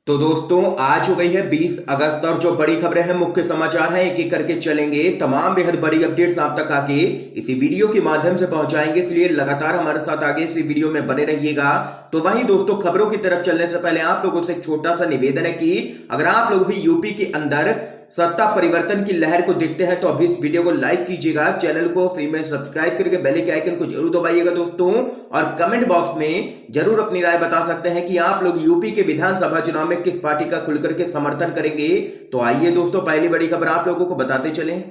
तो दोस्तों आज हो गई है 20 अगस्त और जो बड़ी खबरें हैं मुख्य समाचार हैं एक एक करके चलेंगे। तमाम बेहद बड़ी अपडेट्स आप तक आके इसी वीडियो के माध्यम से पहुंचाएंगे, इसलिए लगातार हमारे साथ आगे इसी वीडियो में बने रहिएगा। तो वहीं दोस्तों खबरों की तरफ चलने से पहले आप लोगों से एक छोटा सा निवेदन है कि अगर आप लोग भी यूपी के अंदर सत्ता परिवर्तन की लहर को देखते हैं तो अभी इस वीडियो को लाइक कीजिएगा, चैनल को फ्री में सब्सक्राइब करके बेल के आइकन को जरूर दबाइएगा दोस्तों। और कमेंट बॉक्स में जरूर अपनी राय बता सकते हैं कि आप लोग यूपी के विधानसभा चुनाव में किस पार्टी का खुलकर के समर्थन करेंगे। तो आइए दोस्तों पहली बड़ी खबर आप लोगों को बताते चलें।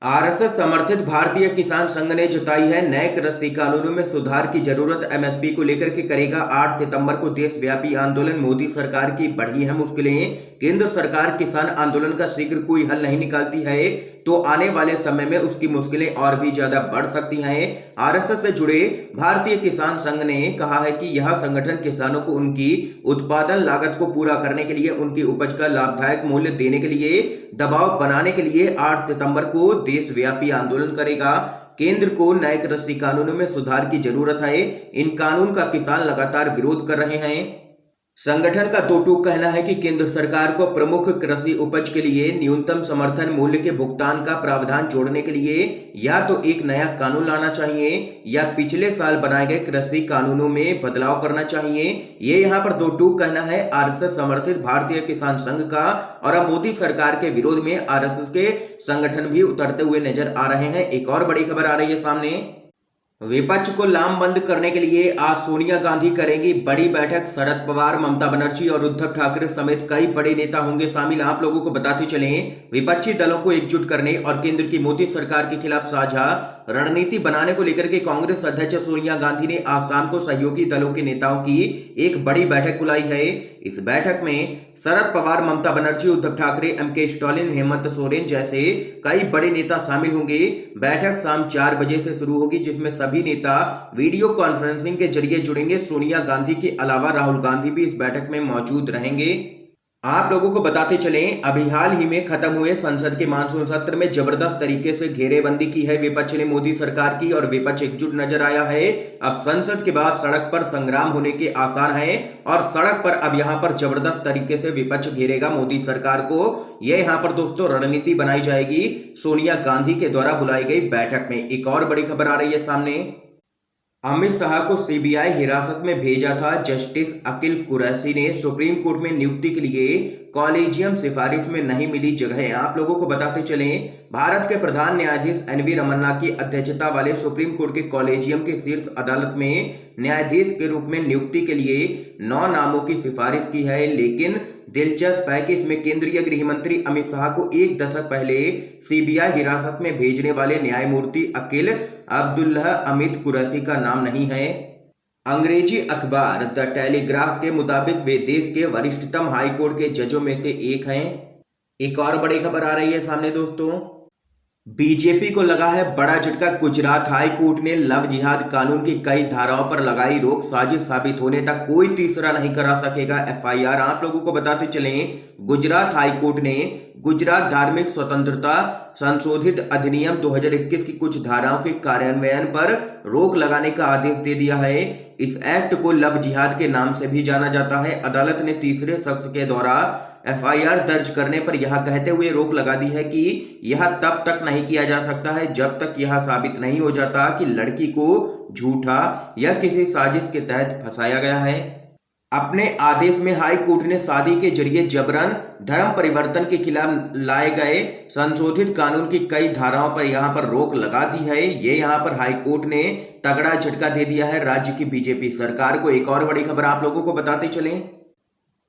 आरएसएस समर्थित भारतीय किसान संघ ने जताई है नए कृषि कानूनों में सुधार की जरूरत। एमएसपी को लेकर के करेगा 8 सितंबर को देशव्यापी आंदोलन। मोदी सरकार की बढ़ी है मुश्किलें। केंद्र सरकार किसान आंदोलन का शीघ्र कोई हल नहीं निकालती है तो आने वाले समय में उसकी मुश्किलें और भी ज्यादा बढ़ सकती हैं। आरएसएस से जुड़े भारतीय किसान संघ ने कहा है कि यह संगठन किसानों को उनकी उत्पादन लागत को पूरा करने के लिए, उनकी उपज का लाभदायक मूल्य देने के लिए, दबाव बनाने के लिए 8 सितंबर को देशव्यापी आंदोलन करेगा। केंद्र को नए कृषि कानूनों में सुधार की जरूरत है। इन कानून का किसान लगातार विरोध कर रहे हैं। संगठन का दो टूक कहना है कि केंद्र सरकार को प्रमुख कृषि उपज के लिए न्यूनतम समर्थन मूल्य के भुगतान का प्रावधान जोड़ने के लिए या तो एक नया कानून लाना चाहिए या पिछले साल बनाए गए कृषि कानूनों में बदलाव करना चाहिए। ये यहाँ पर दो टूक कहना है आरएसएस समर्थित भारतीय किसान संघ का। और अब मोदी सरकार के विरोध में आरएसएस के संगठन भी उतरते हुए नजर आ रहे हैं। एक और बड़ी खबर आ रही है सामने। विपक्ष को लामबंद करने के लिए आज सोनिया गांधी करेंगी बड़ी बैठक। शरद पवार, ममता बनर्जी और उद्धव ठाकरे समेत कई बड़े नेता होंगे शामिल। आप लोगों को बताते चलें, विपक्षी दलों को एकजुट करने और केंद्र की मोदी सरकार के खिलाफ साझा रणनीति बनाने को लेकर के कांग्रेस अध्यक्ष सोनिया गांधी ने आज शाम को सहयोगी दलों के नेताओं की एक बड़ी बैठक बुलाई है। इस बैठक में शरद पवार, ममता बनर्जी, उद्धव ठाकरे, एमके स्टालिन, हेमंत सोरेन जैसे कई बड़े नेता शामिल होंगे। बैठक शाम 4 बजे से शुरू होगी, जिसमें सभी नेता वीडियो कॉन्फ्रेंसिंग के जरिए जुड़ेंगे। सोनिया गांधी के अलावा राहुल गांधी भी इस बैठक में मौजूद रहेंगे। आप लोगों को बताते चलें, अभी हाल ही में खत्म हुए संसद के मानसून सत्र में जबरदस्त तरीके से घेरेबंदी की है विपक्ष ने मोदी सरकार की और विपक्ष एकजुट नजर आया है। अब संसद के बाद सड़क पर संग्राम होने के आसार हैं और सड़क पर अब यहां पर जबरदस्त तरीके से विपक्ष घेरेगा मोदी सरकार को। यह यहां पर दोस्तों रणनीति बनाई जाएगी सोनिया गांधी के द्वारा बुलाई गई बैठक में। एक और बड़ी खबर आ रही है सामने। अमित शाह को सीबीआई हिरासत में भेजा था। जस्टिस अकील कुरैशी ने सुप्रीम कोर्ट में नियुक्ति के लिए कॉलेजियम सिफारिश में नहीं मिली जगह। आप लोगों को बताते चलें, भारत के प्रधान न्यायाधीश एनवी रमन्ना की अध्यक्षता वाले सुप्रीम कोर्ट के कॉलेजियम के शीर्ष अदालत में न्यायाधीश के रूप में नियुक्ति के लिए 9 नामों की सिफारिश की है। लेकिन दिलचस्प है कि इसमें केंद्रीय गृह मंत्री अमित शाह को एक दशक पहले सीबीआई हिरासत में भेजने वाले न्यायमूर्ति अकील अब्दुल्लाह अमित कुरैशी का नाम नहीं है। अंग्रेजी अखबार द टेलीग्राफ के मुताबिक वे देश के वरिष्ठतम हाईकोर्ट के जजों में से एक हैं। एक और बड़ी खबर आ रही है सामने दोस्तों। बीजेपी को लगा है बड़ा झटका। गुजरात हाई कोर्ट ने लव जिहाद कानून की कई धाराओं पर लगाई रोक। साजिश साबित होने तक कोई तीसरा नहीं करा सकेगा एफआईआर। आप लोगों को बताते चलें, गुजरात हाई कोर्ट ने गुजरात धार्मिक स्वतंत्रता संशोधित अधिनियम 2021 की कुछ धाराओं के कार्यान्वयन पर रोक लगाने का आदेश दे दिया है। इस एक्ट को लव जिहाद के नाम से भी जाना जाता है। अदालत ने तीसरे शख्स के द्वारा एफआईआर दर्ज करने पर यह कहते हुए रोक लगा दी है कि यह तब तक नहीं किया जा सकता है जब तक यह साबित नहीं हो जाता कि लड़की को झूठा या किसी साजिश के तहत फंसाया गया है। अपने आदेश में हाई कोर्ट ने शादी के जरिए जबरन धर्म परिवर्तन के खिलाफ लाए गए संशोधित कानून की कई धाराओं पर यहां पर रोक लगा दी है। ये यहां पर हाई कोर्ट ने तगड़ा झटका दे दिया है राज्य की बीजेपी सरकार को। एक और बड़ी खबर आप लोगों को बताते चलें,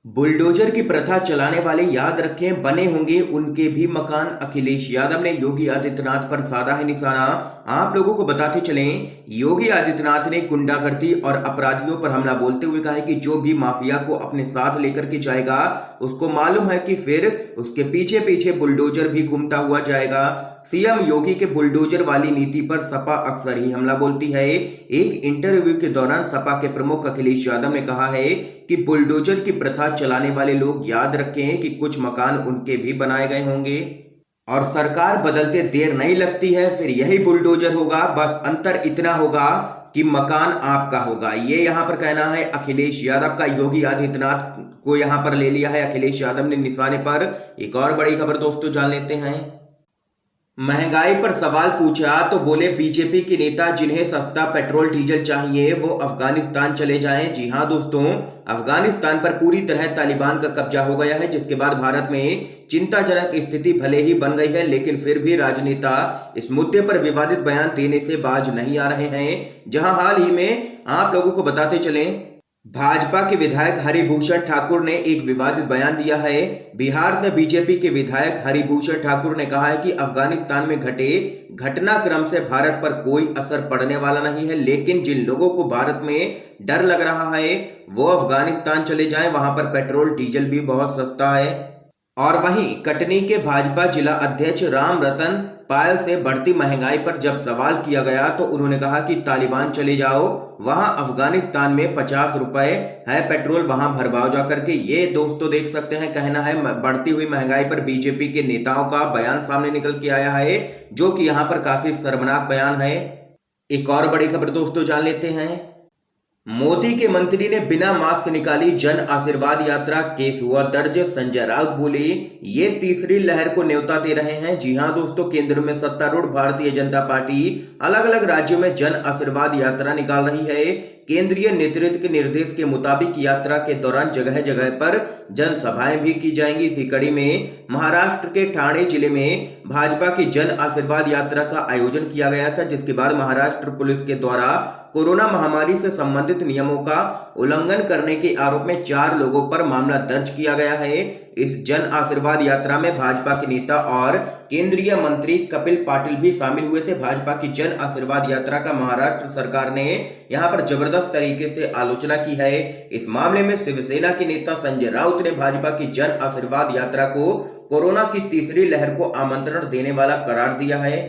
बुलडोजर की प्रथा चलाने वाले याद रखें बने होंगे उनके भी मकान। अखिलेश यादव ने योगी आदित्यनाथ पर साधा है निशाना। आप लोगों को बताते चलें, योगी आदित्यनाथ ने गुंडागर्दी और अपराधियों पर हमला बोलते हुए कहा है कि जो भी माफिया को अपने साथ लेकर के जाएगा उसको मालूम है कि फिर उसके पीछे पीछे बुलडोजर भी घूमता हुआ जाएगा। सीएम योगी के बुलडोजर वाली नीति पर सपा अक्सर ही हमला बोलती है। एक इंटरव्यू के दौरान सपा के प्रमुख अखिलेश यादव ने कहा है कि बुलडोजर की प्रथा चलाने वाले लोग याद रखें कि कुछ मकान उनके भी बनाए गए होंगे और सरकार बदलते देर नहीं लगती है, फिर यही बुलडोजर होगा। बस अंतर इतना होगा कि मकान आपका होगा। ये यहाँ पर कहना है अखिलेश यादव का। योगी आदित्यनाथ को यहाँ पर ले लिया है अखिलेश यादव ने निशाने पर। एक और बड़ी खबर दोस्तों जान लेते हैं। महंगाई पर सवाल पूछा तो बोले बीजेपी के नेता जिन्हें सस्ता पेट्रोल डीजल चाहिए वो अफगानिस्तान चले जाएं। जी हां दोस्तों, अफगानिस्तान पर पूरी तरह तालिबान का कब्जा हो गया है, जिसके बाद भारत में चिंताजनक स्थिति भले ही बन गई है, लेकिन फिर भी राजनेता इस मुद्दे पर विवादित बयान देने से बाज नहीं आ रहे हैं। जहां हाल ही में आप लोगों को बताते चलें, भाजपा के विधायक हरिभूषण ठाकुर ने एक विवादित बयान दिया है। बिहार से बीजेपी के विधायक हरिभूषण ठाकुर ने कहा है कि अफगानिस्तान में घटे घटनाक्रम से भारत पर कोई असर पड़ने वाला नहीं है, लेकिन जिन लोगों को भारत में डर लग रहा है वो अफगानिस्तान चले जाएं, वहां पर पेट्रोल डीजल भी बहुत सस्ता है। और वहीं कटनी के भाजपा जिला अध्यक्ष राम रतन पायल से बढ़ती महंगाई पर जब सवाल किया गया तो उन्होंने कहा कि तालिबान चले जाओ, वहां अफगानिस्तान में 50 रुपए है पेट्रोल, वहां भरवाओ जा करके। ये दोस्तों देख सकते हैं कहना है बढ़ती हुई महंगाई पर बीजेपी के नेताओं का बयान सामने निकल के आया है, जो कि यहाँ पर काफी शर्मनाक बयान है। एक और बड़ी खबर दोस्तों जान लेते हैं। मोदी के मंत्री ने बिना मास्क निकाली जन आशीर्वाद यात्रा, केस हुआ दर्ज। संजय राउत बोले ये तीसरी लहर को न्योता दे रहे हैं। जी हां दोस्तों, केंद्र में सत्तारूढ़ भारतीय जनता पार्टी अलग अलग राज्यों में जन आशीर्वाद यात्रा निकाल रही है। केंद्रीय नेतृत्व के निर्देश के मुताबिक यात्रा के दौरान जगह जगह पर जनसभाएं भी की जाएंगी। इसी कड़ी में महाराष्ट्र के ठाणे जिले में भाजपा की जन आशीर्वाद यात्रा का आयोजन किया गया था, जिसके बाद महाराष्ट्र पुलिस के द्वारा कोरोना महामारी से संबंधित नियमों का उल्लंघन करने के आरोप में 4 लोगों पर मामला दर्ज किया गया है। इस जन आशीर्वाद यात्रा में भाजपा के नेता और केंद्रीय मंत्री कपिल पाटिल भी शामिल हुए थे। भाजपा की जन आशीर्वाद यात्रा का महाराष्ट्र सरकार ने यहां पर जबरदस्त तरीके से आलोचना की है। इस मामले में शिवसेना के नेता संजय राउत ने भाजपा की जन आशीर्वाद यात्रा को कोरोना की तीसरी लहर को आमंत्रण देने वाला करार दिया है।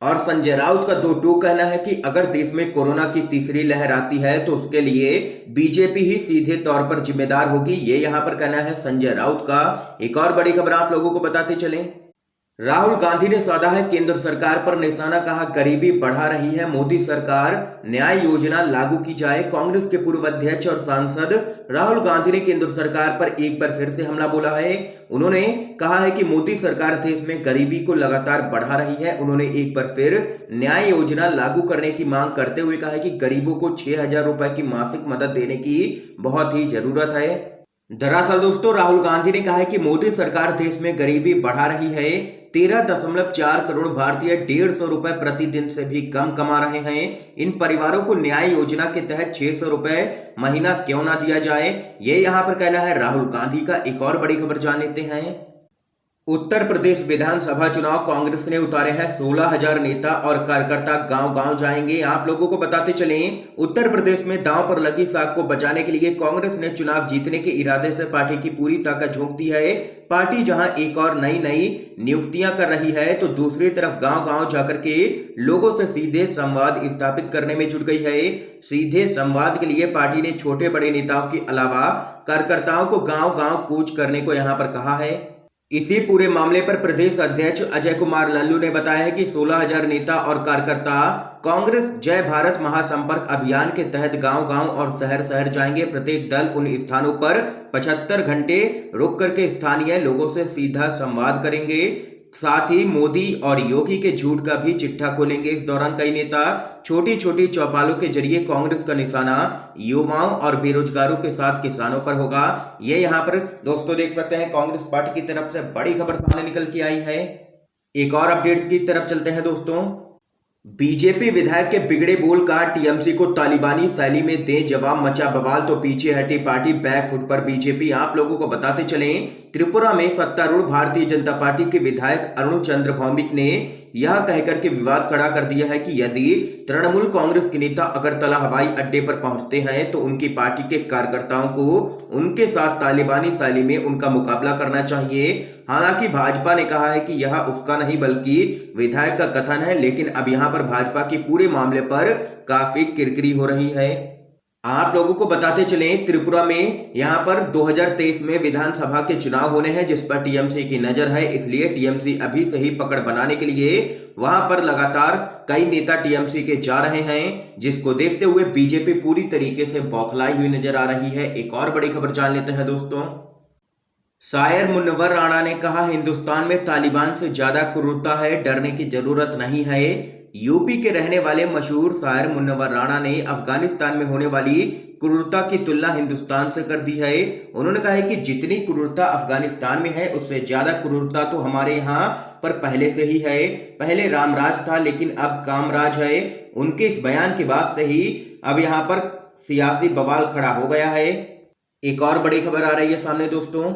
और संजय राउत का दो टूक कहना है कि अगर देश में कोरोना की तीसरी लहर आती है तो उसके लिए बीजेपी ही सीधे तौर पर जिम्मेदार होगी। ये यहां पर कहना है संजय राउत का। एक और बड़ी खबर आप लोगों को बताते चलें। राहुल गांधी ने साधा है केंद्र सरकार पर निशाना, कहा गरीबी बढ़ा रही है, मोदी सरकार न्याय योजना लागू की जाए। कांग्रेस के पूर्व अध्यक्ष और सांसद राहुल गांधी ने केंद्र सरकार पर एक बार फिर से हमला बोला है। उन्होंने कहा है कि मोदी सरकार देश में गरीबी को लगातार बढ़ा रही है। उन्होंने एक बार फिर न्याय योजना लागू करने की मांग करते हुए कहा है कि गरीबों को 6,000 रुपए की मासिक मदद देने की बहुत ही जरूरत है। दरअसल दोस्तों, राहुल गांधी ने कहा है कि मोदी सरकार देश में गरीबी बढ़ा रही है। 13.4 करोड़ भारतीय 150 रुपए प्रतिदिन से भी कम कमा रहे हैं। इन परिवारों को न्याय योजना के तहत 600 रुपए महीना क्यों ना दिया जाए, ये यहां पर कहना है राहुल गांधी का। एक और बड़ी खबर जान लेते हैं। उत्तर प्रदेश विधानसभा चुनाव, कांग्रेस ने उतारे हैं 16,000 नेता और कार्यकर्ता, गांव गांव जाएंगे। आप लोगों को बताते चलें, उत्तर प्रदेश में दांव पर लगी साग को बचाने के लिए कांग्रेस ने चुनाव जीतने के इरादे से पार्टी की पूरी ताकत झोंक दी है। पार्टी जहां एक और नई नियुक्तियां कर रही है तो दूसरी तरफ गांव गांव जाकर के लोगों से सीधे संवाद स्थापित करने में जुट गई है। सीधे संवाद के लिए पार्टी ने छोटे बड़े नेताओं के अलावा कार्यकर्ताओं को गांव गांव कूच करने को यहां पर कहा है। इसी पूरे मामले पर प्रदेश अध्यक्ष अजय कुमार लल्लू ने बताया है कि 16,000 नेता और कार्यकर्ता कांग्रेस जय भारत महासंपर्क अभियान के तहत गांव-गांव और शहर-शहर जाएंगे। प्रत्येक दल उन स्थानों पर 75 घंटे रुक करके स्थानीय लोगों से सीधा संवाद करेंगे। साथ ही मोदी और योगी के झूठ का भी चिट्ठा खोलेंगे। इस दौरान कई नेता छोटी छोटी चौपालों के जरिए कांग्रेस का निशाना युवाओं और बेरोजगारों के साथ किसानों पर होगा। ये यहाँ पर दोस्तों देख सकते हैं कांग्रेस पार्टी की तरफ से बड़ी खबर सामने निकल के आई है। एक और अपडेट की तरफ चलते हैं दोस्तों। बीजेपी विधायक के बिगड़े बोल का टीएमसी को तालिबानी शैली में दे जवाब, मचा बवाल तो पीछे हटी पार्टी, बैकफुट पर बीजेपी। आप लोगों को बताते चलें, त्रिपुरा में सत्तारूढ़ भारतीय जनता पार्टी के विधायक अरुण चंद्र भौमिक ने यह कहकर के विवाद खड़ा कर दिया है कि यदि तृणमूल कांग्रेस के नेता अगरतला हवाई अड्डे पर पहुंचते हैं तो उनकी पार्टी के कार्यकर्ताओं को उनके साथ तालिबानी शैली में उनका मुकाबला करना चाहिए। हालांकि भाजपा ने कहा है कि यह उसका नहीं बल्कि विधायक का कथन है, लेकिन अब यहां पर भाजपा के पूरे मामले पर काफी किरकिरी हो रही है। आप लोगों को बताते चलें, त्रिपुरा में यहाँ पर 2023 में विधानसभा के चुनाव होने हैं, जिस पर टीएमसी की नजर है। इसलिए टीएमसी अभी से ही पकड़ बनाने के लिए वहां पर लगातार कई नेता टीएमसी के जा रहे हैं, जिसको देखते हुए बीजेपी पूरी तरीके से बौखलाई हुई नजर आ रही है। एक और बड़ी खबर जान लेते हैं दोस्तों। शायर मुनव्वर राणा ने कहा, हिंदुस्तान में तालिबान से ज्यादा क्रूरता है, डरने की जरूरत नहीं है। यूपी के रहने वाले मशहूर शायर मुनव्वर राणा ने अफगानिस्तान में होने वाली क्रूरता की तुलना हिंदुस्तान से कर दी है। उन्होंने कहा है कि जितनी क्रूरता अफगानिस्तान में है, उससे ज्यादा क्रूरता तो हमारे यहाँ पर पहले से ही है। पहले रामराज था, लेकिन अब कामराज है। उनके इस बयान के बाद से ही अब यहाँ पर सियासी बवाल खड़ा हो गया है। एक और बड़ी खबर आ रही है सामने दोस्तों।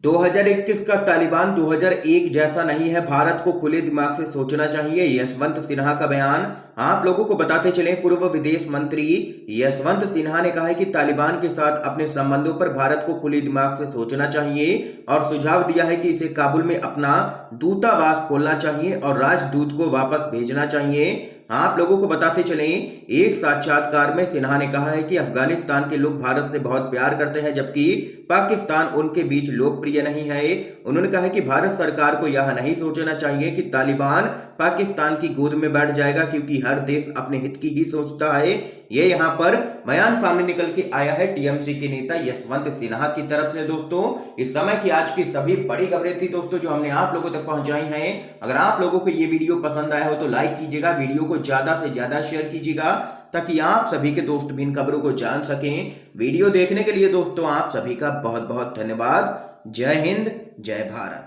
2021 का तालिबान 2001 जैसा नहीं है, भारत को खुले दिमाग से सोचना चाहिए, यशवंत सिन्हा का बयान। आप लोगों को बताते चले, पूर्व विदेश मंत्री यशवंत सिन्हा ने कहा है कि तालिबान के साथ अपने संबंधों पर भारत को खुले दिमाग से सोचना चाहिए और सुझाव दिया है कि इसे काबुल में अपना दूतावास खोलना चाहिए और राजदूत को वापस भेजना चाहिए। आप लोगों को बताते चलें, एक साक्षात्कार में सिन्हा ने कहा है कि अफगानिस्तान के लोग भारत से बहुत प्यार करते हैं, जबकि पाकिस्तान उनके बीच लोकप्रिय नहीं है। उन्होंने कहा है कि भारत सरकार को यह नहीं सोचना चाहिए कि तालिबान पाकिस्तान की गोद में बैठ जाएगा, क्योंकि हर देश अपने हित की ही सोचता है। ये यहाँ पर बयान सामने निकल के आया है टीएमसी के नेता यशवंत सिन्हा की तरफ से। दोस्तों, इस समय की आज की सभी बड़ी खबरें थी दोस्तों, जो हमने आप लोगों तक पहुंचाई हैं। अगर आप लोगों को ये वीडियो पसंद आया हो तो लाइक कीजिएगा, वीडियो को ज्यादा से ज्यादा शेयर कीजिएगा, ताकि आप सभी के दोस्त भी इन खबरों को जान सकें। वीडियो देखने के लिए दोस्तों आप सभी का बहुत बहुत धन्यवाद। जय हिंद, जय भारत।